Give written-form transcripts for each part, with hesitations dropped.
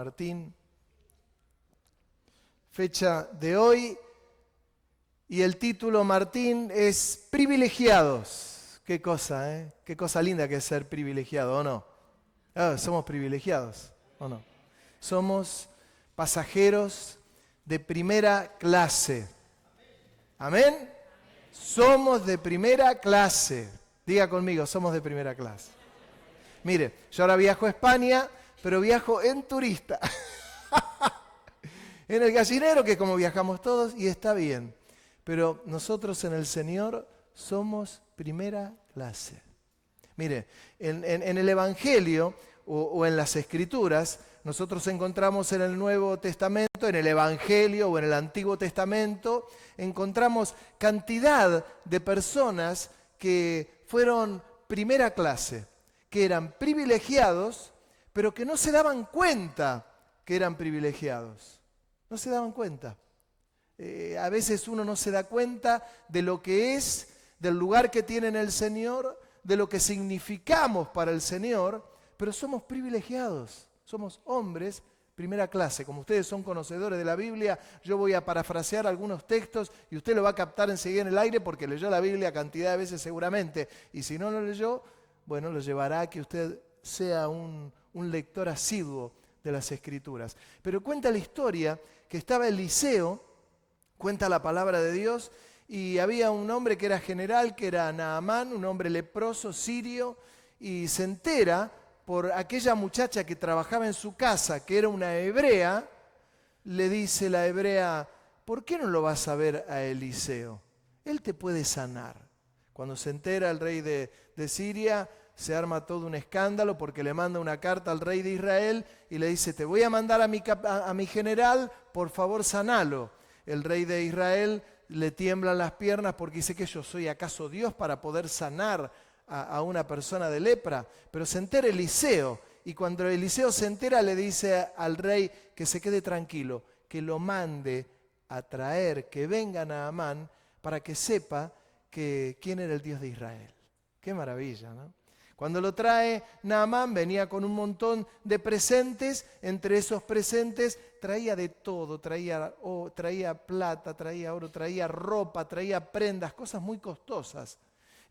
Martín. Fecha de hoy y el título, Martín, es Privilegiados. Qué cosa, ¿eh? Qué cosa linda que es ser privilegiado, ¿o no? Somos privilegiados, ¿o no? Somos pasajeros de primera clase. ¿Amén? Somos de primera clase. Diga conmigo, somos de primera clase. Mire, yo ahora viajo a España, pero viajo en turista. En el gallinero, que es como viajamos todos, y está bien. Pero nosotros en el Señor somos primera clase. Mire, en el Evangelio o en las Escrituras, nosotros encontramos en el Nuevo Testamento, en el Evangelio o en el Antiguo Testamento, encontramos cantidad de personas que fueron primera clase, que eran privilegiados, pero que no se daban cuenta que eran privilegiados. No se daban cuenta. A veces uno no se da cuenta de lo que es, del lugar que tiene en el Señor, de lo que significamos para el Señor, pero somos privilegiados. Somos hombres primera clase. Como ustedes son conocedores de la Biblia, yo voy a parafrasear algunos textos y usted lo va a captar enseguida en el aire porque leyó la Biblia cantidad de veces seguramente. Y si no lo leyó, bueno, lo llevará a que usted sea un lector asiduo de las Escrituras. Pero cuenta la historia que estaba Eliseo, cuenta la palabra de Dios, y había un hombre que era general, que era Naamán, un hombre leproso, sirio, y se entera por aquella muchacha que trabajaba en su casa, que era una hebrea, le dice la hebrea, ¿por qué no lo vas a ver a Eliseo? Él te puede sanar. Cuando se entera el rey de Siria, se arma todo un escándalo porque le manda una carta al rey de Israel y le dice, te voy a mandar a mi general, por favor sanalo. El rey de Israel le tiemblan las piernas porque dice que yo soy acaso Dios para poder sanar a una persona de lepra. Pero se entera Eliseo y cuando Eliseo se entera le dice al rey que se quede tranquilo, que lo mande a traer, que venga Naamán para que sepa quién era el Dios de Israel. Qué maravilla, ¿no? Cuando lo trae Naamán venía con un montón de presentes, entre esos presentes traía de todo, traía plata, traía oro, traía ropa, traía prendas, cosas muy costosas.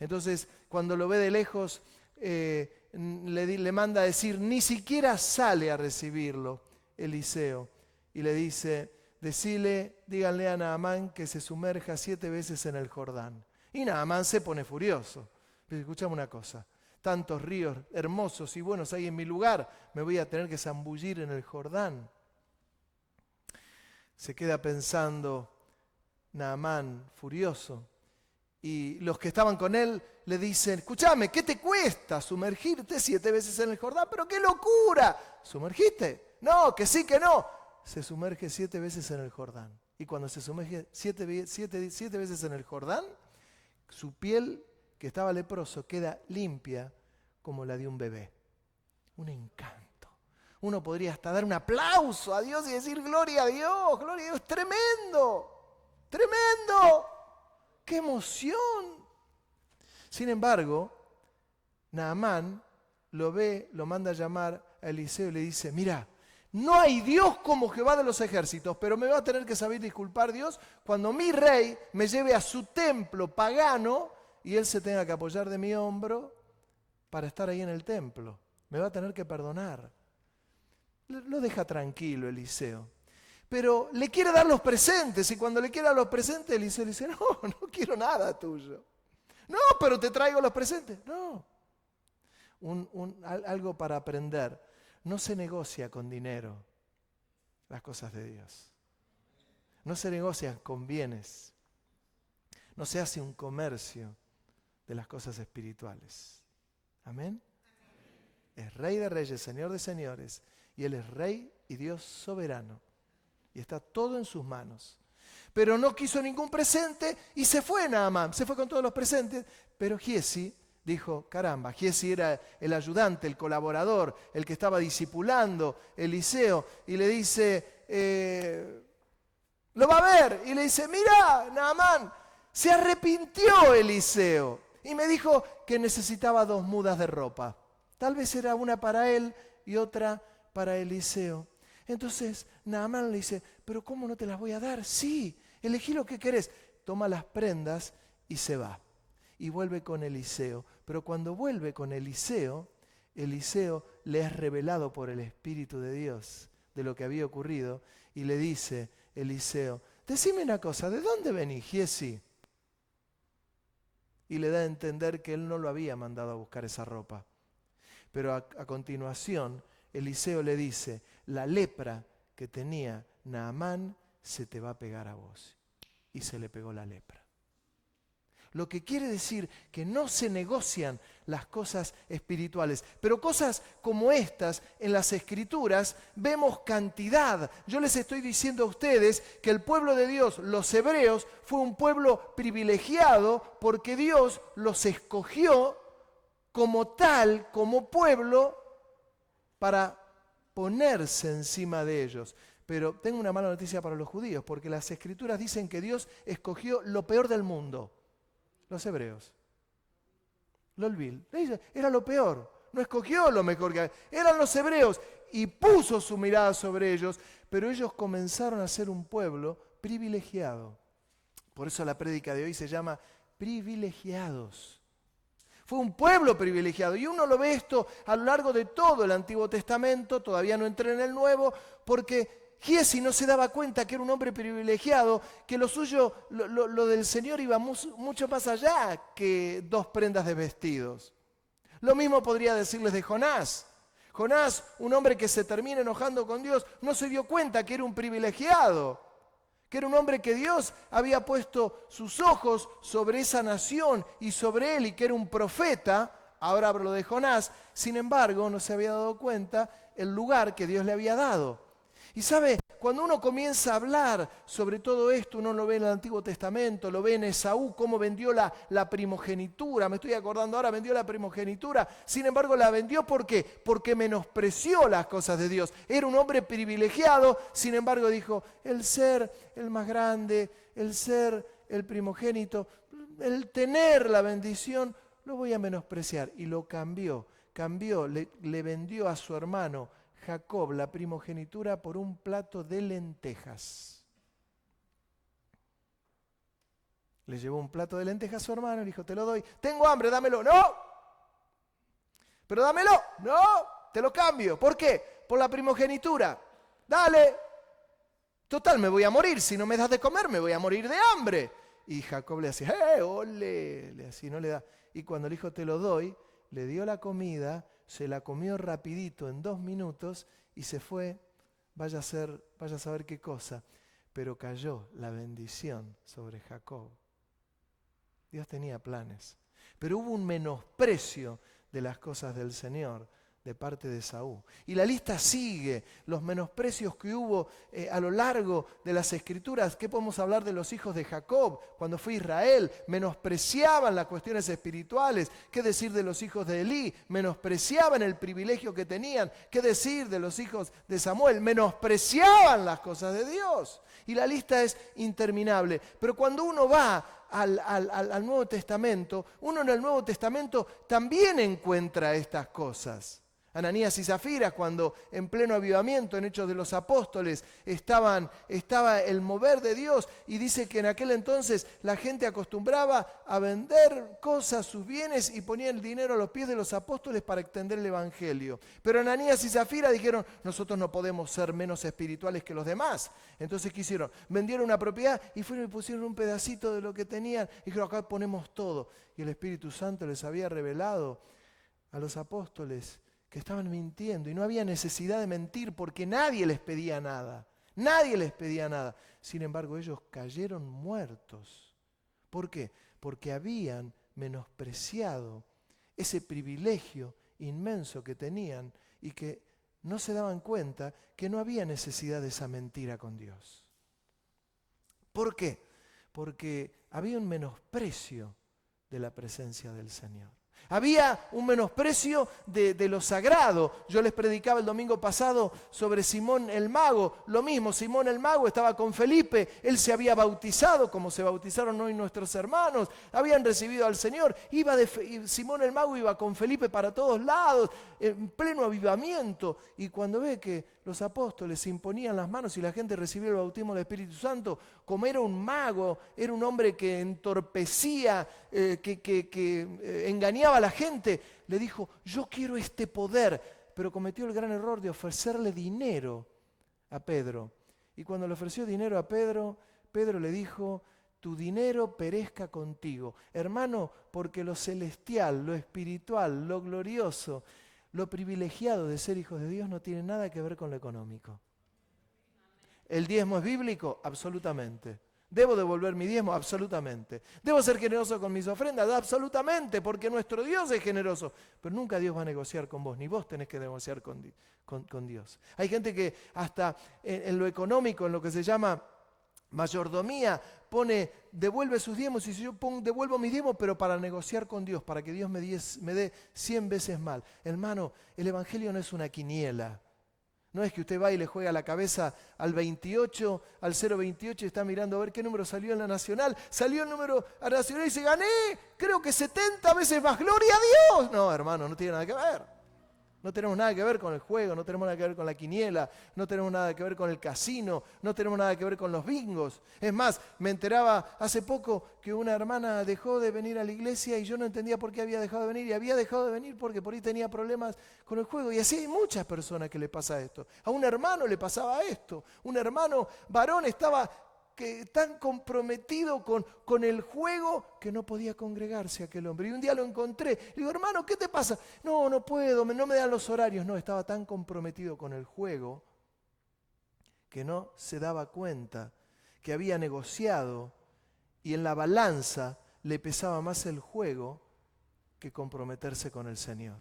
Entonces cuando lo ve de lejos le manda a decir, ni siquiera sale a recibirlo Eliseo y le dice, díganle a Naamán que se sumerja 7 veces en el Jordán. Y Naamán se pone furioso. Pero escuchame una cosa. Tantos ríos hermosos y buenos hay en mi lugar, me voy a tener que zambullir en el Jordán. Se queda pensando Naamán, furioso, y los que estaban con él le dicen, escúchame, ¿qué te cuesta sumergirte 7 veces en el Jordán? ¡Pero qué locura! ¿Sumergiste? No, que sí, que no. Se sumerge 7 veces en el Jordán. Y cuando se sumerge 7 veces en el Jordán, su piel, que estaba leproso, queda limpia como la de un bebé. Un encanto. Uno podría hasta dar un aplauso a Dios y decir, gloria a Dios, tremendo, tremendo, qué emoción. Sin embargo, Naamán lo ve, lo manda a llamar a Eliseo y le dice, mira, no hay Dios como Jehová de los ejércitos, pero me va a tener que saber disculpar Dios cuando mi rey me lleve a su templo pagano y él se tenga que apoyar de mi hombro para estar ahí en el templo. Me va a tener que perdonar. Lo deja tranquilo Eliseo. Pero le quiere dar los presentes y cuando le quiere dar los presentes, Eliseo le dice, no quiero nada tuyo. No, pero te traigo los presentes. No. Algo para aprender. No se negocia con dinero las cosas de Dios. No se negocian con bienes. No se hace un comercio de las cosas espirituales. ¿Amén? Es Rey de Reyes, Señor de Señores, y Él es Rey y Dios soberano. Y está todo en sus manos. Pero no quiso ningún presente y se fue Naamán, se fue con todos los presentes. Pero Giezi dijo, caramba, Giezi era el ayudante, el colaborador, el que estaba discipulando Eliseo, y le dice, lo va a ver, y le dice, mira, Naamán, se arrepintió Eliseo. Y me dijo que necesitaba 2 mudas de ropa. Tal vez era una para él y otra para Eliseo. Entonces Naamán le dice, pero ¿cómo no te las voy a dar? Sí, elegí lo que querés. Toma las prendas y se va. Y vuelve con Eliseo. Pero cuando vuelve con Eliseo, Eliseo le es revelado por el Espíritu de Dios de lo que había ocurrido. Y le dice Eliseo, decime una cosa, ¿de dónde venís, Giesi? Y le da a entender que él no lo había mandado a buscar esa ropa. Pero a continuación, Eliseo le dice, la lepra que tenía Naamán se te va a pegar a vos. Y se le pegó la lepra. Lo que quiere decir que no se negocian las cosas espirituales. Pero cosas como estas en las Escrituras vemos cantidad. Yo les estoy diciendo a ustedes que el pueblo de Dios, los hebreos, fue un pueblo privilegiado porque Dios los escogió como tal, como pueblo, para ponerse encima de ellos. Pero tengo una mala noticia para los judíos, porque las Escrituras dicen que Dios escogió lo peor del mundo. Los hebreos. Lo vil. Era lo peor. No escogió lo mejor que había. Eran los hebreos. Y puso su mirada sobre ellos. Pero ellos comenzaron a ser un pueblo privilegiado. Por eso la prédica de hoy se llama privilegiados. Fue un pueblo privilegiado. Y uno lo ve esto a lo largo de todo el Antiguo Testamento. Todavía no entré en el Nuevo. Porque Giesi no se daba cuenta que era un hombre privilegiado, que lo suyo, lo del Señor iba mucho más allá que 2 prendas de vestidos. Lo mismo podría decirles de Jonás. Jonás, un hombre que se termina enojando con Dios, no se dio cuenta que era un privilegiado, que era un hombre que Dios había puesto sus ojos sobre esa nación y sobre él, y que era un profeta. Ahora hablo de Jonás. Sin embargo, no se había dado cuenta el lugar que Dios le había dado. Y sabe, cuando uno comienza a hablar sobre todo esto, uno lo ve en el Antiguo Testamento, lo ve en Esaú, cómo vendió la primogenitura. Me estoy acordando ahora, vendió la primogenitura. Sin embargo, la vendió ¿por qué? Porque menospreció las cosas de Dios. Era un hombre privilegiado, sin embargo dijo, el ser el más grande, el ser el primogénito, el tener la bendición, lo voy a menospreciar. Y lo cambió, le vendió a su hermano Jacob la primogenitura por un plato de lentejas. Le llevó un plato de lentejas a su hermano y le dijo, te lo doy. Tengo hambre, dámelo. No. Pero dámelo. No, te lo cambio. ¿Por qué? Por la primogenitura. Dale. Total, me voy a morir. Si no me das de comer, me voy a morir de hambre. Y Jacob le hacía, ole. Le hacía, no le da. Y cuando le dijo, te lo doy, le dio la comida, se la comió rapidito en 2 minutos y se fue, vaya a saber qué cosa. Pero cayó la bendición sobre Jacob. Dios tenía planes. Pero hubo un menosprecio de las cosas del Señor de parte de Esaú. Y la lista sigue, los menosprecios que hubo a lo largo de las Escrituras. ¿Qué podemos hablar de los hijos de Jacob cuando fue Israel? Menospreciaban las cuestiones espirituales. ¿Qué decir de los hijos de Elí? Menospreciaban el privilegio que tenían. ¿Qué decir de los hijos de Samuel? Menospreciaban las cosas de Dios. Y la lista es interminable. Pero cuando uno va al Nuevo Testamento, uno en el Nuevo Testamento también encuentra estas cosas. Ananías y Zafira, cuando en pleno avivamiento en Hechos de los Apóstoles estaba el mover de Dios, y dice que en aquel entonces la gente acostumbraba a vender cosas, sus bienes, y ponían el dinero a los pies de los apóstoles para extender el Evangelio. Pero Ananías y Zafira dijeron, nosotros no podemos ser menos espirituales que los demás. Entonces, ¿qué hicieron? Vendieron una propiedad y fueron y pusieron un pedacito de lo que tenían y dijeron, acá ponemos todo. Y el Espíritu Santo les había revelado a los apóstoles que estaban mintiendo, y no había necesidad de mentir porque nadie les pedía nada. Nadie les pedía nada. Sin embargo, ellos cayeron muertos. ¿Por qué? Porque habían menospreciado ese privilegio inmenso que tenían y que no se daban cuenta que no había necesidad de esa mentira con Dios. ¿Por qué? Porque había un menosprecio de la presencia del Señor. Había un menosprecio de lo sagrado. Yo les predicaba el domingo pasado sobre Simón el Mago. Lo mismo, Simón el Mago estaba con Felipe. Él se había bautizado como se bautizaron hoy nuestros hermanos. Habían recibido al Señor. Simón el Mago iba con Felipe para todos lados, en pleno avivamiento. Y cuando ve que los apóstoles se imponían las manos y la gente recibía el bautismo del Espíritu Santo, como era un mago, era un hombre que entorpecía, que engañaba a la gente, le dijo, yo quiero este poder, pero cometió el gran error de ofrecerle dinero a Pedro. Y cuando le ofreció dinero a Pedro, Pedro le dijo, tu dinero perezca contigo. Hermano, porque lo celestial, lo espiritual, lo glorioso, lo privilegiado de ser hijos de Dios no tiene nada que ver con lo económico. ¿El diezmo es bíblico? Absolutamente. ¿Debo devolver mi diezmo? Absolutamente. ¿Debo ser generoso con mis ofrendas? Absolutamente, porque nuestro Dios es generoso. Pero nunca Dios va a negociar con vos, ni vos tenés que negociar con Dios. Hay gente que hasta en lo económico, en lo que se llama mayordomía, devuelve sus diezmos y yo devuelvo mis diezmos, pero para negociar con Dios, para que Dios me dé 100 veces mal. Hermano, el Evangelio no es una quiniela. No es que usted va y le juega la cabeza al 28, al 028 y está mirando a ver qué número salió en la Nacional. Salió el número a la Nacional y dice, gané, creo que 70 veces más, ¡gloria a Dios! No, hermano, no tiene nada que ver. No tenemos nada que ver con el juego, no tenemos nada que ver con la quiniela, no tenemos nada que ver con el casino, no tenemos nada que ver con los bingos. Es más, me enteraba hace poco que una hermana dejó de venir a la iglesia y yo no entendía por qué había dejado de venir. Y había dejado de venir porque por ahí tenía problemas con el juego. Y así hay muchas personas que le pasa esto. A un hermano le pasaba esto. Un hermano varón estaba tan comprometido con el juego que no podía congregarse aquel hombre. Y un día lo encontré. Le digo, hermano, ¿qué te pasa? No puedo, no me dan los horarios. No, estaba tan comprometido con el juego que no se daba cuenta que había negociado y en la balanza le pesaba más el juego que comprometerse con el Señor.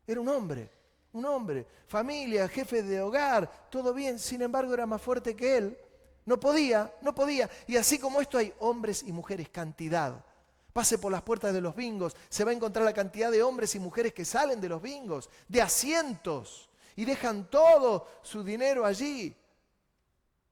Era un hombre, familia, jefe de hogar, todo bien. Sin embargo, era más fuerte que él. No podía. Y así como esto hay hombres y mujeres, cantidad. Pase por las puertas de los bingos, se va a encontrar la cantidad de hombres y mujeres que salen de los bingos, de asientos, y dejan todo su dinero allí.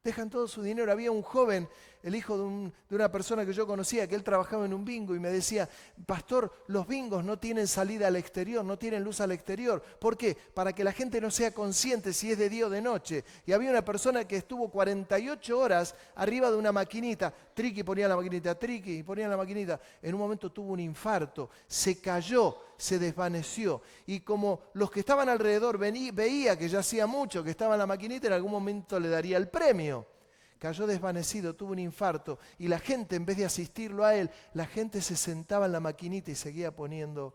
Dejan todo su dinero. Había un joven, el hijo de una persona que yo conocía, que él trabajaba en un bingo y me decía, pastor, los bingos no tienen salida al exterior, no tienen luz al exterior. ¿Por qué? Para que la gente no sea consciente si es de día o de noche. Y había una persona que estuvo 48 horas arriba de una maquinita. Triqui ponía la maquinita, Triqui ponía la maquinita. En un momento tuvo un infarto, se cayó, se desvaneció. Y como los que estaban alrededor veía que ya hacía mucho que estaba en la maquinita, en algún momento le daría el premio. Cayó desvanecido, tuvo un infarto y la gente, en vez de asistirlo a él, la gente se sentaba en la maquinita y seguía poniendo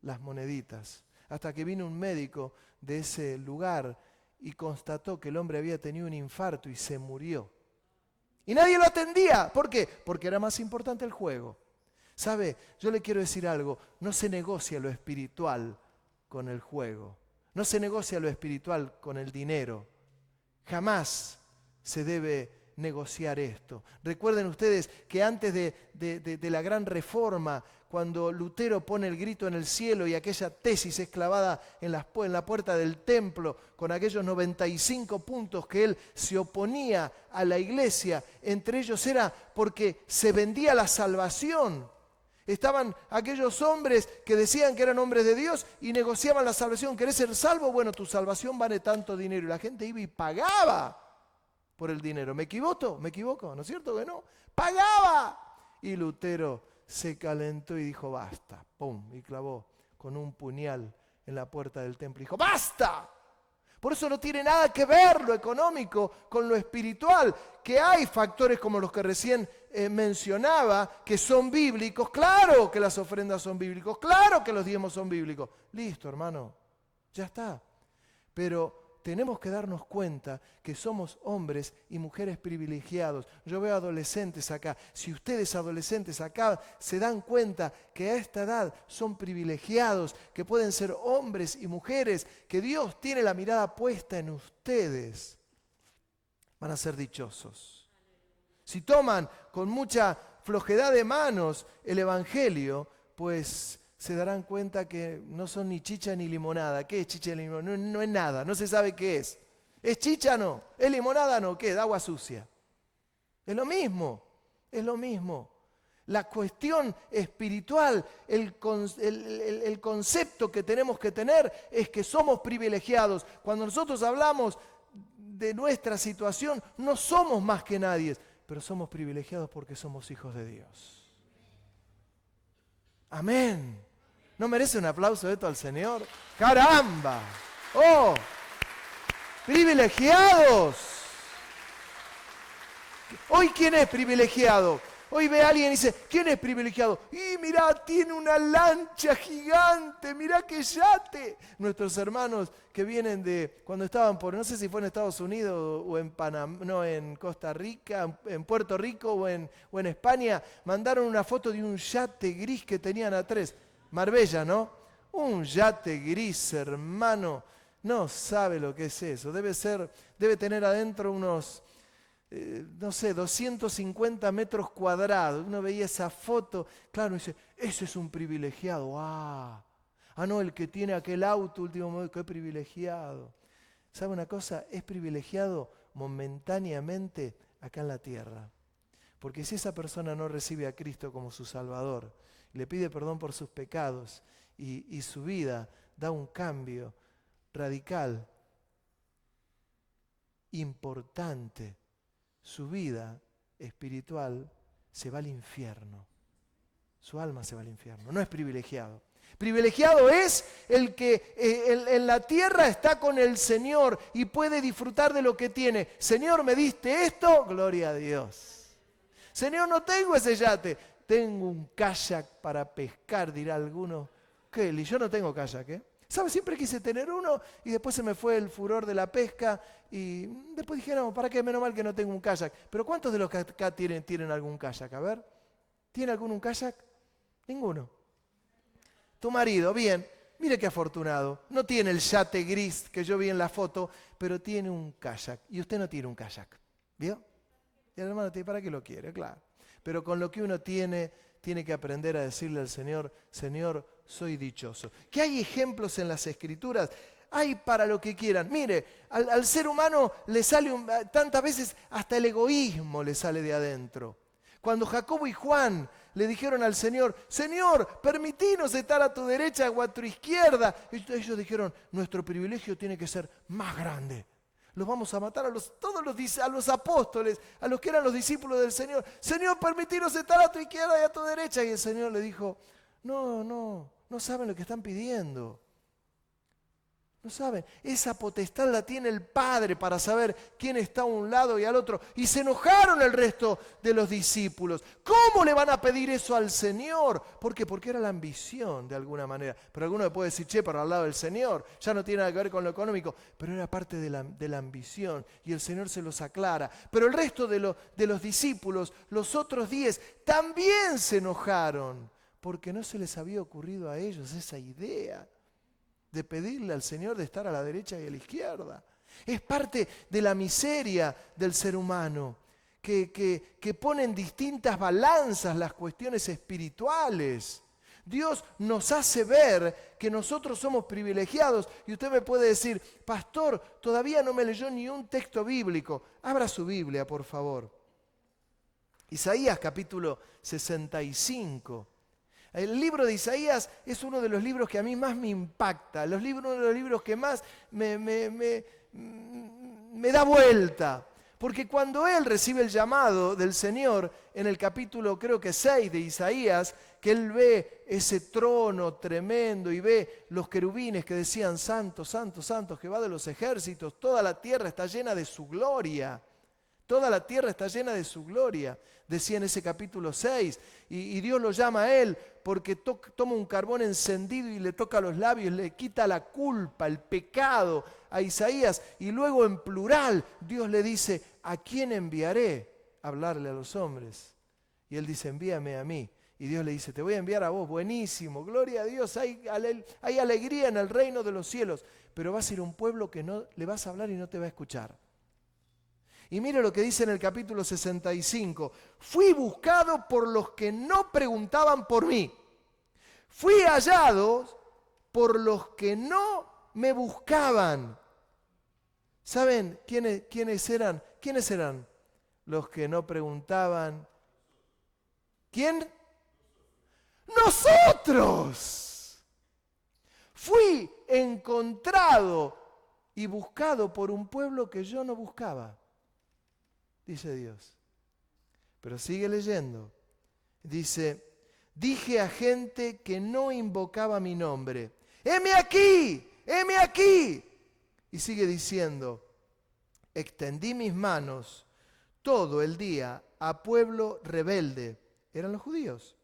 las moneditas. Hasta que vino un médico de ese lugar y constató que el hombre había tenido un infarto y se murió. Y nadie lo atendía. ¿Por qué? Porque era más importante el juego. ¿Sabe? Yo le quiero decir algo. No se negocia lo espiritual con el juego. No se negocia lo espiritual con el dinero. Jamás se debe negociar esto. Recuerden ustedes que antes de la gran reforma, cuando Lutero pone el grito en el cielo y aquella tesis es clavada en la puerta del templo, con aquellos 95 puntos que él se oponía a la iglesia, entre ellos era porque se vendía la salvación. Estaban aquellos hombres que decían que eran hombres de Dios y negociaban la salvación. ¿Querés ser salvo? Bueno, tu salvación vale tanto dinero. Y la gente iba y pagaba por el dinero. ¿Me equivoco? ¿No es cierto que no? ¡Pagaba! Y Lutero se calentó y dijo, basta. ¡Pum! Y clavó con un puñal en la puerta del templo. Y dijo, ¡basta! Por eso no tiene nada que ver lo económico con lo espiritual. Que hay factores como los que recién mencionaba, que son bíblicos. Claro que las ofrendas son bíblicos. Claro que los diezmos son bíblicos. Listo, hermano. Ya está. Pero tenemos que darnos cuenta que somos hombres y mujeres privilegiados. Yo veo adolescentes acá. Si ustedes adolescentes acá se dan cuenta que a esta edad son privilegiados, que pueden ser hombres y mujeres, que Dios tiene la mirada puesta en ustedes, van a ser dichosos. Si toman con mucha flojedad de manos el Evangelio, pues se darán cuenta que no son ni chicha ni limonada. ¿Qué es chicha y limonada? No es nada, no se sabe qué es. ¿Es chicha? No. ¿Es limonada? No. ¿Qué es? Agua sucia. Es lo mismo. La cuestión espiritual, el concepto que tenemos que tener es que somos privilegiados. Cuando nosotros hablamos de nuestra situación, no somos más que nadie, pero somos privilegiados porque somos hijos de Dios. Amén. ¿No merece un aplauso esto al Señor? ¡Caramba! ¡Oh! ¡Privilegiados! Hoy, ¿quién es privilegiado? Hoy ve a alguien y dice, ¿quién es privilegiado? Y mirá, tiene una lancha gigante, mirá qué yate. Nuestros hermanos que vienen de, cuando estaban por, no sé si fue en Estados Unidos o en Panamá, no, en Costa Rica, en Puerto Rico o en España, mandaron una foto de un yate gris que tenían a tres. Marbella, ¿no? Un yate gris, hermano. No sabe lo que es eso. Debe tener adentro unos... no sé, 250 metros cuadrados. Uno veía esa foto, claro, dice, ese es un privilegiado. No, el que tiene aquel auto último modelo, qué privilegiado. ¿Sabe una cosa? Es privilegiado momentáneamente acá en la tierra. Porque si esa persona no recibe a Cristo como su Salvador, le pide perdón por sus pecados y su vida da un cambio radical, importante, su vida espiritual se va al infierno. Su alma se va al infierno. No es privilegiado. Privilegiado es el que en la tierra está con el Señor y puede disfrutar de lo que tiene. Señor, ¿me diste esto? Gloria a Dios. Señor, no tengo ese yate. Tengo un kayak para pescar, dirá alguno. Kelly, yo no tengo kayak, ¿eh? ¿Sabes? Siempre quise tener uno y después se me fue el furor de la pesca y después dije, no, ¿para qué? Menos mal que no tengo un kayak. Pero ¿cuántos de los que acá tienen algún kayak? A ver, ¿tiene alguno un kayak? Ninguno. Tu marido, bien, mire qué afortunado. No tiene el yate gris que yo vi en la foto, pero tiene un kayak. Y usted no tiene un kayak, ¿vio? Y el hermano te dice, ¿para qué lo quiere? Claro. Pero con lo que uno tiene que aprender a decirle al Señor, Señor, soy dichoso. Que hay ejemplos en las Escrituras, hay para lo que quieran. Mire, al ser humano le sale tantas veces hasta el egoísmo le sale de adentro. Cuando Jacobo y Juan le dijeron al Señor, Señor, permítinos estar a tu derecha o a tu izquierda. Ellos dijeron, nuestro privilegio tiene que ser más grande. Los vamos a matar a los apóstoles, a los que eran los discípulos del Señor. Señor, permítinos estar a tu izquierda y a tu derecha. Y el Señor le dijo, no saben lo que están pidiendo. No saben. Esa potestad la tiene el Padre para saber quién está a un lado y al otro. Y se enojaron el resto de los discípulos. ¿Cómo le van a pedir eso al Señor? ¿Por qué? Porque era la ambición de alguna manera. Pero alguno me puede decir, para al lado del Señor. Ya no tiene nada que ver con lo económico. Pero era parte de la ambición. Y el Señor se los aclara. Pero el resto de los discípulos, los otros 10, también se enojaron. Porque no se les había ocurrido a ellos esa idea de pedirle al Señor de estar a la derecha y a la izquierda. Es parte de la miseria del ser humano, que pone en distintas balanzas las cuestiones espirituales. Dios nos hace ver que nosotros somos privilegiados. Y usted me puede decir, pastor, todavía no me leyó ni un texto bíblico. Abra su Biblia, por favor. Isaías capítulo 65. El libro de Isaías es uno de los libros que a mí más me impacta, uno de los libros que más me da vuelta. Porque cuando él recibe el llamado del Señor, en el capítulo creo que 6 de Isaías, que él ve ese trono tremendo y ve los querubines que decían, Santo, Santo, Santo, Jehová de los ejércitos, toda la tierra está llena de su gloria. Toda la tierra está llena de su gloria, decía en ese capítulo 6. Y Dios lo llama a él porque toma un carbón encendido y le toca los labios, le quita la culpa, el pecado a Isaías. Y luego en plural Dios le dice, ¿a quién enviaré a hablarle a los hombres? Y él dice, envíame a mí. Y Dios le dice, te voy a enviar a vos, buenísimo, gloria a Dios, hay alegría en el reino de los cielos. Pero vas a ir a un pueblo que no le vas a hablar y no te va a escuchar. Y mire lo que dice en el capítulo 65. Fui buscado por los que no preguntaban por mí. Fui hallado por los que no me buscaban. ¿Saben quiénes eran? ¿Quiénes eran los que no preguntaban? ¿Quién? ¡Nosotros! Fui encontrado y buscado por un pueblo que yo no buscaba, dice Dios. Pero sigue leyendo. Dice, dije a gente que no invocaba mi nombre, ¡heme aquí! ¡Heme aquí! Y sigue diciendo, extendí mis manos todo el día a pueblo rebelde, eran los judíos,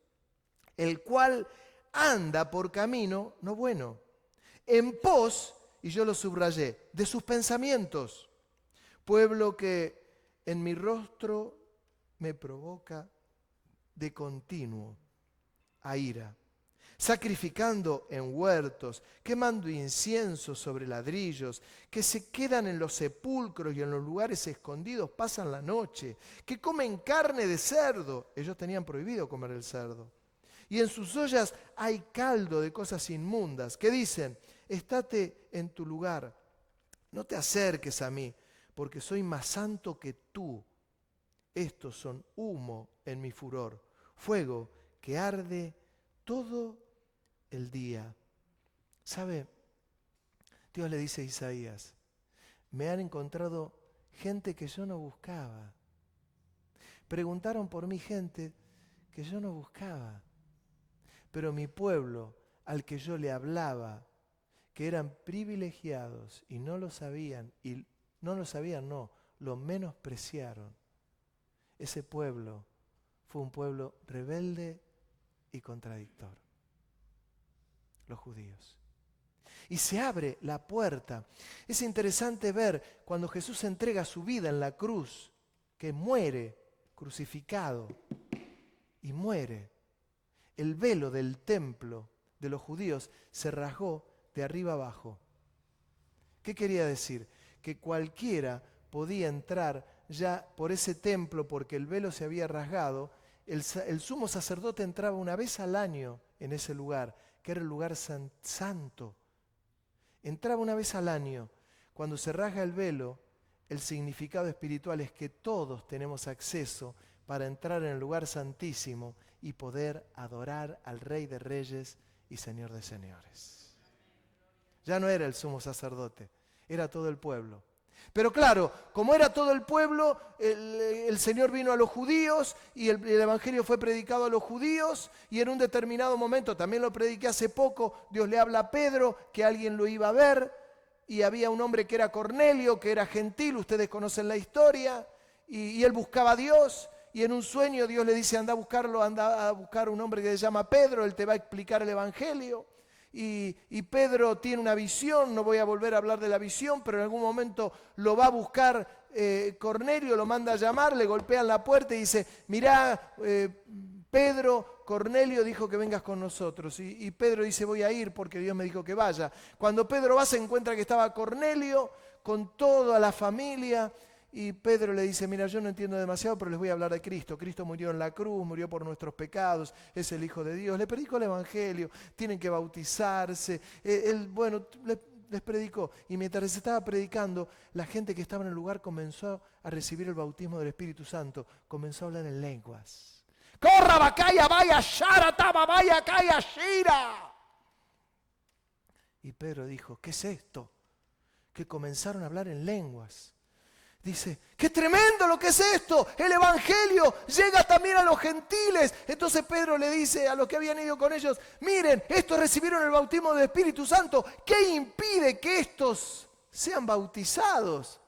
el cual anda por camino no bueno, en pos, y yo lo subrayé, de sus pensamientos, pueblo que en mi rostro me provoca de continuo a ira, sacrificando en huertos, quemando incienso sobre ladrillos, que se quedan en los sepulcros y en los lugares escondidos pasan la noche, que comen carne de cerdo, ellos tenían prohibido comer el cerdo, y en sus ollas hay caldo de cosas inmundas, que dicen, estate en tu lugar, no te acerques a mí, porque soy más santo que tú. Estos son humo en mi furor, fuego que arde todo el día. ¿Sabe? Dios le dice a Isaías, me han encontrado gente que yo no buscaba. Preguntaron por mí gente que yo no buscaba. Pero mi pueblo, al que yo le hablaba, que eran privilegiados y no lo sabían, lo menospreciaron. Ese pueblo fue un pueblo rebelde y contradictor, los judíos. Y se abre la puerta. Es interesante ver cuando Jesús entrega su vida en la cruz, que muere crucificado y muere. El velo del templo de los judíos se rasgó de arriba abajo. ¿Qué quería decir? Que cualquiera podía entrar ya por ese templo porque el velo se había rasgado. El sumo sacerdote entraba una vez al año en ese lugar, que era el lugar santo. Entraba una vez al año. Cuando se rasga el velo, el significado espiritual es que todos tenemos acceso para entrar en el lugar santísimo y poder adorar al Rey de Reyes y Señor de Señores. Ya no era el sumo sacerdote, era todo el pueblo. Pero claro, como era todo el pueblo, el Señor vino a los judíos y el Evangelio fue predicado a los judíos y en un determinado momento, también lo prediqué hace poco, Dios le habla a Pedro que alguien lo iba a ver y había un hombre que era Cornelio, que era gentil, ustedes conocen la historia, y él buscaba a Dios y en un sueño Dios le dice anda a buscar un hombre que se llama Pedro, él te va a explicar el Evangelio. Y Pedro tiene una visión, no voy a volver a hablar de la visión, pero en algún momento lo va a buscar Cornelio, lo manda a llamar, le golpean la puerta y dice, mirá, Pedro, Cornelio dijo que vengas con nosotros. Y Pedro dice, voy a ir porque Dios me dijo que vaya. Cuando Pedro va se encuentra que estaba Cornelio con toda la familia. Y Pedro le dice, mira, yo no entiendo demasiado, pero les voy a hablar de Cristo. Cristo murió en la cruz, murió por nuestros pecados, es el Hijo de Dios. Le predicó el Evangelio, tienen que bautizarse. Él, les predicó. Y mientras estaba predicando, la gente que estaba en el lugar comenzó a recibir el bautismo del Espíritu Santo. Comenzó a hablar en lenguas. ¡Corra, bacaya, vaya, shara, taba, vaya, calla, shira! Y Pedro dijo, ¿qué es esto? Que comenzaron a hablar en lenguas. Dice, ¡qué tremendo lo que es esto! El Evangelio llega también a los gentiles. Entonces Pedro le dice a los que habían ido con ellos, miren, estos recibieron el bautismo del Espíritu Santo. ¿Qué impide que estos sean bautizados?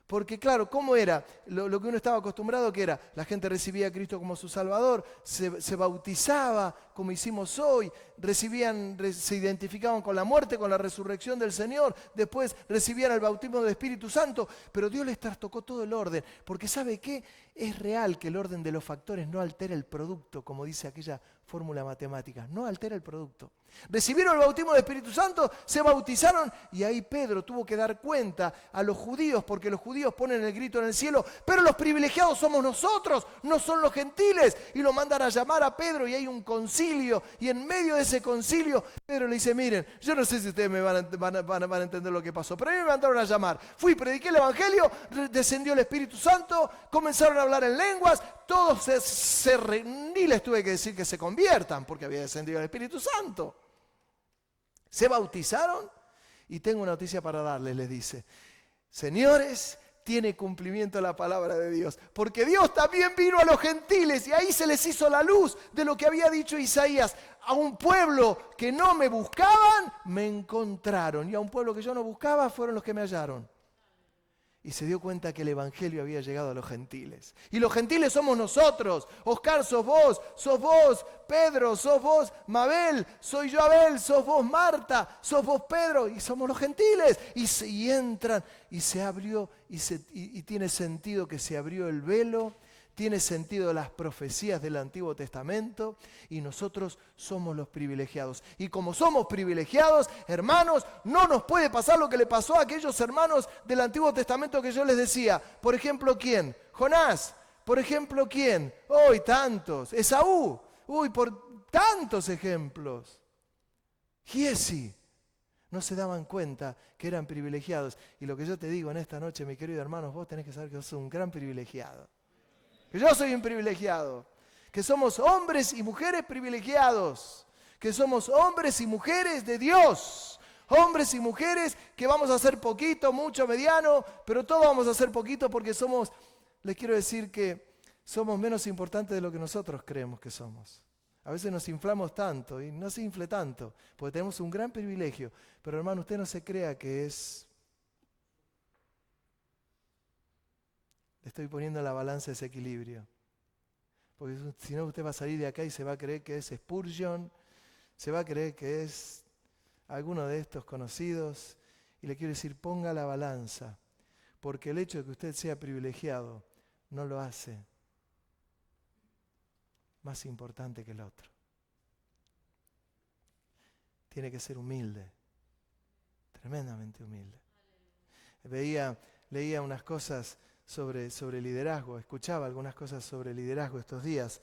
Porque claro, ¿cómo era? Lo que uno estaba acostumbrado que era, la gente recibía a Cristo como su Salvador, se bautizaba como hicimos hoy, se identificaban con la muerte, con la resurrección del Señor, después recibían el bautismo del Espíritu Santo, pero Dios les trastocó todo el orden, porque ¿sabe qué? Es real que el orden de los factores no altera el producto, como dice aquella fórmula matemática, no altera el producto. Recibieron el bautismo del Espíritu Santo, se bautizaron y ahí Pedro tuvo que dar cuenta a los judíos, porque los judíos ponen el grito en el cielo, pero los privilegiados somos nosotros, no son los gentiles, y lo mandan a llamar a Pedro y hay un concilio, y en medio de ese concilio Pedro le dice, miren, yo no sé si ustedes me van a entender lo que pasó, pero a mí me mandaron a llamar, fui, prediqué el Evangelio, descendió el Espíritu Santo, comenzaron a hablar en lenguas, todos ni les tuve que decir que se conviertan, porque había descendido el Espíritu Santo. Se bautizaron Y tengo una noticia para darles, les dice. Señores, tiene cumplimiento la palabra de Dios. Porque Dios también vino a los gentiles y ahí se les hizo la luz de lo que había dicho Isaías. A un pueblo que no me buscaban, me encontraron. Y a un pueblo que yo no buscaba, fueron los que me hallaron. Y se dio cuenta que el evangelio había llegado a los gentiles. Y los gentiles somos nosotros. Oscar, sos vos, Pedro, sos vos, Mabel, soy yo Abel, sos vos Marta, sos vos Pedro, y somos los gentiles. Y entran, y se abrió, y tiene sentido que se abrió el velo, tiene sentido las profecías del Antiguo Testamento, y nosotros somos los privilegiados. Y como somos privilegiados, hermanos, no nos puede pasar lo que le pasó a aquellos hermanos del Antiguo Testamento que yo les decía. Por ejemplo, ¿quién? Jonás. Por ejemplo, ¿quién? Hoy tantos. Esaú. Uy, por tantos ejemplos. Giesi. No se daban cuenta que eran privilegiados. Y lo que yo te digo en esta noche, mi querido hermano, vos tenés que saber que sos un gran privilegiado. Que yo soy un privilegiado, que somos hombres y mujeres privilegiados, que somos hombres y mujeres de Dios, hombres y mujeres que vamos a hacer poquito, mucho, mediano, pero todo vamos a hacer poquito porque somos, les quiero decir que somos menos importantes de lo que nosotros creemos que somos. A veces nos inflamos tanto y no se infle tanto, porque tenemos un gran privilegio, pero hermano, usted no se crea que es... Le estoy poniendo en la balanza ese equilibrio. Porque si no, usted va a salir de acá y se va a creer que es Spurgeon, se va a creer que es alguno de estos conocidos. Y le quiero decir, ponga la balanza. Porque el hecho de que usted sea privilegiado no lo hace más importante que el otro. Tiene que ser humilde, tremendamente humilde. Leía unas cosas sobre liderazgo, escuchaba algunas cosas sobre liderazgo estos días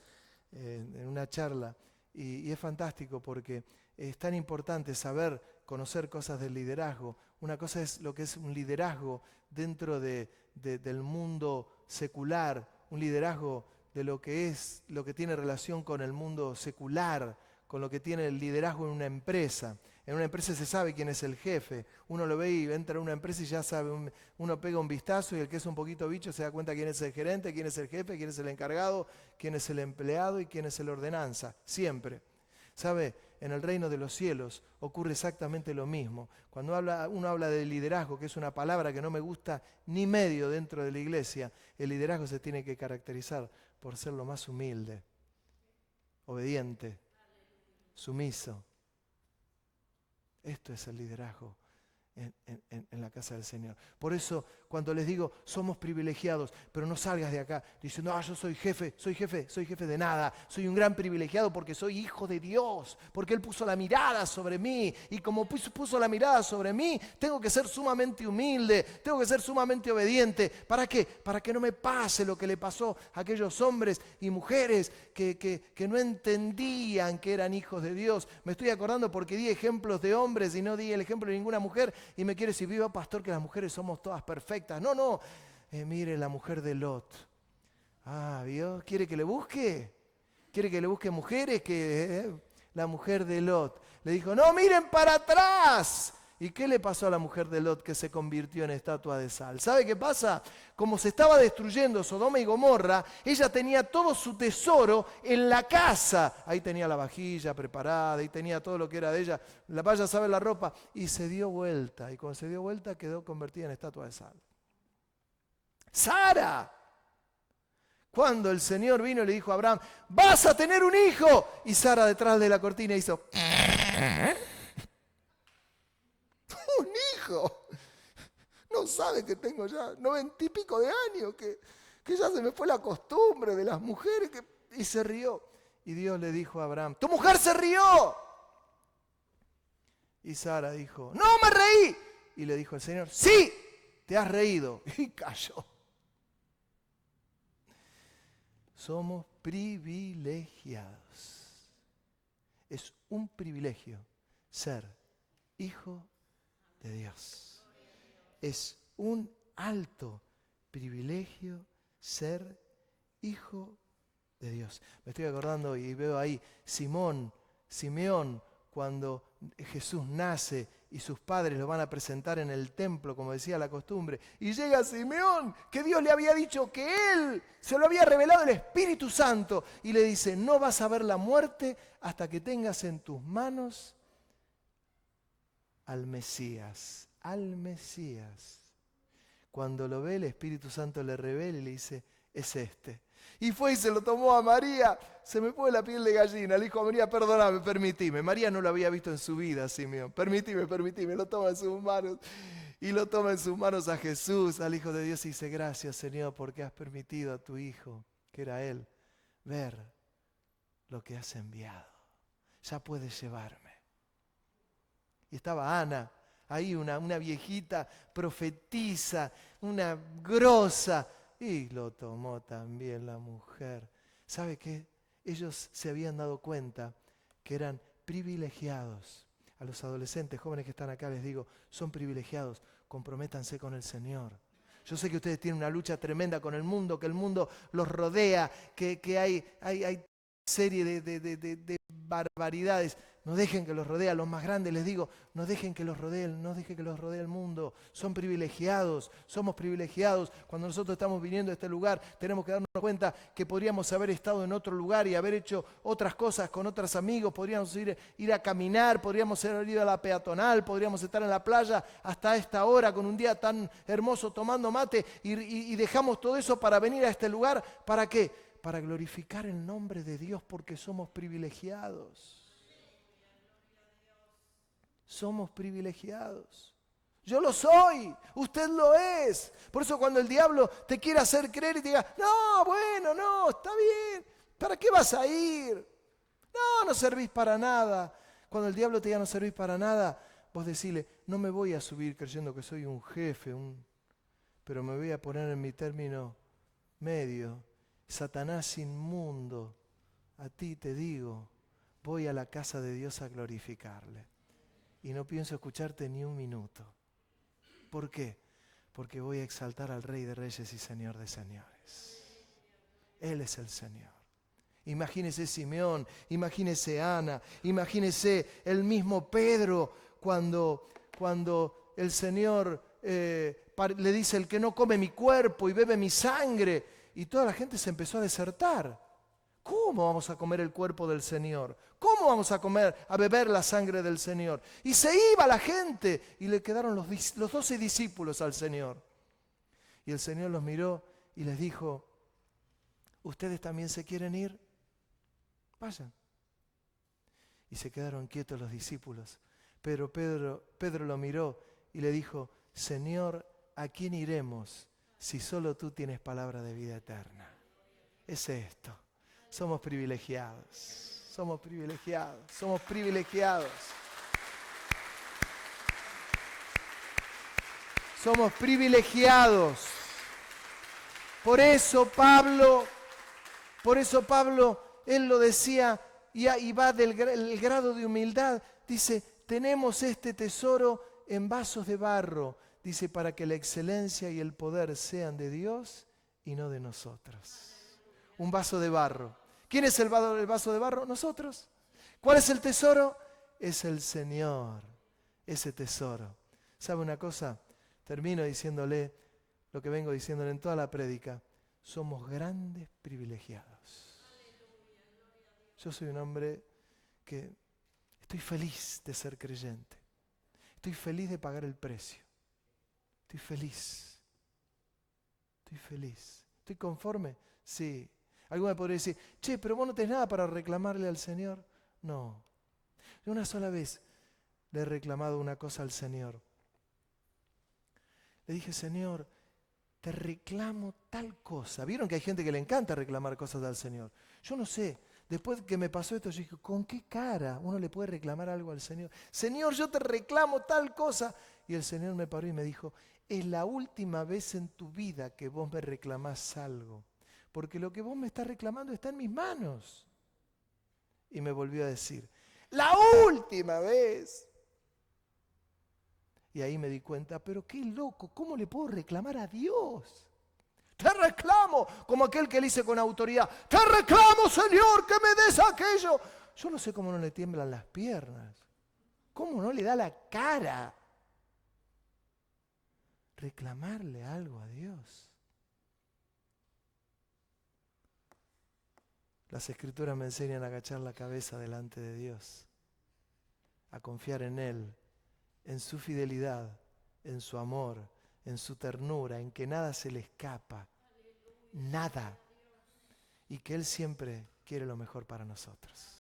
en una charla y es fantástico porque es tan importante saber, conocer cosas del liderazgo. Una cosa es lo que es un liderazgo dentro del mundo secular, un liderazgo de lo que tiene relación con el mundo secular, con lo que tiene el liderazgo en una empresa. En una empresa se sabe quién es el jefe. Uno lo ve y entra a una empresa y ya sabe, uno pega un vistazo y el que es un poquito bicho se da cuenta quién es el gerente, quién es el jefe, quién es el encargado, quién es el empleado y quién es el ordenanza. Siempre. ¿Sabe? En el reino de los cielos ocurre exactamente lo mismo. Cuando uno habla de liderazgo, que es una palabra que no me gusta ni medio dentro de la iglesia, el liderazgo se tiene que caracterizar por ser lo más humilde, obediente, sumiso. Esto es el liderazgo en la casa del Señor. Por eso, cuando les digo, somos privilegiados, pero no salgas de acá diciendo, yo soy jefe de nada. Soy un gran privilegiado porque soy hijo de Dios, porque Él puso la mirada sobre mí. Y como puso la mirada sobre mí, tengo que ser sumamente humilde, tengo que ser sumamente obediente. ¿Para qué? Para que no me pase lo que le pasó a aquellos hombres y mujeres que no entendían que eran hijos de Dios. Me estoy acordando porque di ejemplos de hombres y no di el ejemplo de ninguna mujer. Y me quiere decir, viva pastor, que las mujeres somos todas perfectas. No, mire la mujer de Lot. ¿Vio? ¿Quiere que le busque? ¿Quiere que le busque mujeres? La mujer de Lot. Le dijo, no, miren para atrás. ¿Y qué le pasó a la mujer de Lot que se convirtió en estatua de sal? ¿Sabe qué pasa? Como se estaba destruyendo Sodoma y Gomorra, ella tenía todo su tesoro en la casa. Ahí tenía la vajilla preparada, ahí tenía todo lo que era de ella. Vaya a saber la ropa. Y se dio vuelta. Y cuando se dio vuelta quedó convertida en estatua de sal. ¡Sara! Cuando el Señor vino y le dijo a Abraham, ¡vas a tener un hijo! Y Sara detrás de la cortina hizo... ¡Un hijo! No sabe que tengo ya 90 y pico de años, que ya se me fue la costumbre de las mujeres. Y se rió. Y Dios le dijo a Abraham, ¡tu mujer se rió! Y Sara dijo, ¡no me reí! Y le dijo el Señor, ¡sí! Te has reído. Y cayó. Somos privilegiados. Es un privilegio ser hijo de Dios. Es un alto privilegio ser hijo de Dios. Me estoy acordando y veo ahí Simeón, cuando Jesús nace y sus padres lo van a presentar en el templo, como decía la costumbre. Y llega Simeón, que Dios le había dicho que él se lo había revelado el Espíritu Santo. Y le dice, no vas a ver la muerte hasta que tengas en tus manos al Mesías. Al Mesías. Cuando lo ve, el Espíritu Santo le revela y le dice, es este. Y fue y se lo tomó a María. Se me pone la piel de gallina. Le dijo a María, perdóname, permitime. María no lo había visto en su vida, Simeón. Permitime. Lo toma en sus manos. Y lo toma en sus manos a Jesús, al Hijo de Dios. Y dice, gracias, Señor, porque has permitido a tu Hijo, que era Él, ver lo que has enviado. Ya puedes llevarme. Y estaba Ana, ahí una viejita profetisa, una grosa. Y lo tomó también la mujer. ¿Sabe qué? Ellos se habían dado cuenta que eran privilegiados. A los adolescentes, jóvenes que están acá, les digo, son privilegiados. Comprométanse con el Señor. Yo sé que ustedes tienen una lucha tremenda con el mundo, que el mundo los rodea, que hay serie de barbaridades. No dejen que los rodee. A los más grandes les digo, no dejen que los rodeen, no dejen que los rodee el mundo. Son privilegiados, somos privilegiados. Cuando nosotros estamos viniendo a este lugar, tenemos que darnos cuenta que podríamos haber estado en otro lugar y haber hecho otras cosas con otros amigos. Podríamos ir a caminar, podríamos haber ido a la peatonal, podríamos estar en la playa hasta esta hora con un día tan hermoso tomando mate y dejamos todo eso para venir a este lugar. ¿Para qué? Para glorificar el nombre de Dios, porque somos privilegiados. Somos privilegiados. Yo lo soy, usted lo es. Por eso cuando el diablo te quiere hacer creer y te diga, no, bueno, no, está bien, ¿para qué vas a ir? No servís para nada. Cuando el diablo te diga no servís para nada, vos decile, no me voy a subir creyendo que soy un jefe, pero me voy a poner en mi término medio. Satanás inmundo, a ti te digo, voy a la casa de Dios a glorificarle. Y no pienso escucharte ni un minuto. ¿Por qué? Porque voy a exaltar al Rey de Reyes y Señor de Señores. Él es el Señor. Imagínese Simeón, imagínese Ana, imagínese el mismo Pedro cuando el Señor le dice, el que no come mi cuerpo y bebe mi sangre. Y toda la gente se empezó a desertar. ¿Cómo vamos a comer el cuerpo del Señor? ¿Cómo vamos a beber la sangre del Señor? Y se iba la gente y le quedaron los 12 discípulos al Señor. Y el Señor los miró y les dijo, ¿ustedes también se quieren ir? Vayan. Y se quedaron quietos los discípulos. Pero Pedro lo miró y le dijo, Señor, ¿a quién iremos si solo tú tienes palabra de vida eterna? Es esto. Somos privilegiados, somos privilegiados, somos privilegiados. Somos privilegiados. Por eso Pablo, él lo decía y va el grado de humildad. Dice, tenemos este tesoro en vasos de barro. Dice, para que la excelencia y el poder sean de Dios y no de nosotros. Un vaso de barro. ¿Quién es el vaso de barro? Nosotros. ¿Cuál es el tesoro? Es el Señor, ese tesoro. ¿Sabe una cosa? Termino diciéndole lo que vengo diciéndole en toda la prédica. Somos grandes privilegiados. Yo soy un hombre que estoy feliz de ser creyente. Estoy feliz de pagar el precio. Estoy feliz. ¿Estoy conforme? Sí. Alguno me podría decir, che, pero vos no tenés nada para reclamarle al Señor. No. Yo una sola vez le he reclamado una cosa al Señor. Le dije, Señor, te reclamo tal cosa. ¿Vieron que hay gente que le encanta reclamar cosas al Señor? Yo no sé. Después que me pasó esto, yo dije, ¿con qué cara uno le puede reclamar algo al Señor? Señor, yo te reclamo tal cosa. Y el Señor me paró y me dijo, es la última vez en tu vida que vos me reclamás algo. Porque lo que vos me estás reclamando está en mis manos. Y me volvió a decir, la última vez. Y ahí me di cuenta, pero qué loco, ¿cómo le puedo reclamar a Dios? Te reclamo, como aquel que le dice con autoridad, te reclamo, Señor, que me des aquello. Yo no sé cómo no le tiemblan las piernas. ¿Cómo no le da la cara reclamarle algo a Dios? Las Escrituras me enseñan a agachar la cabeza delante de Dios, a confiar en Él, en su fidelidad, en su amor, en su ternura, en que nada se le escapa, nada, y que Él siempre quiere lo mejor para nosotros.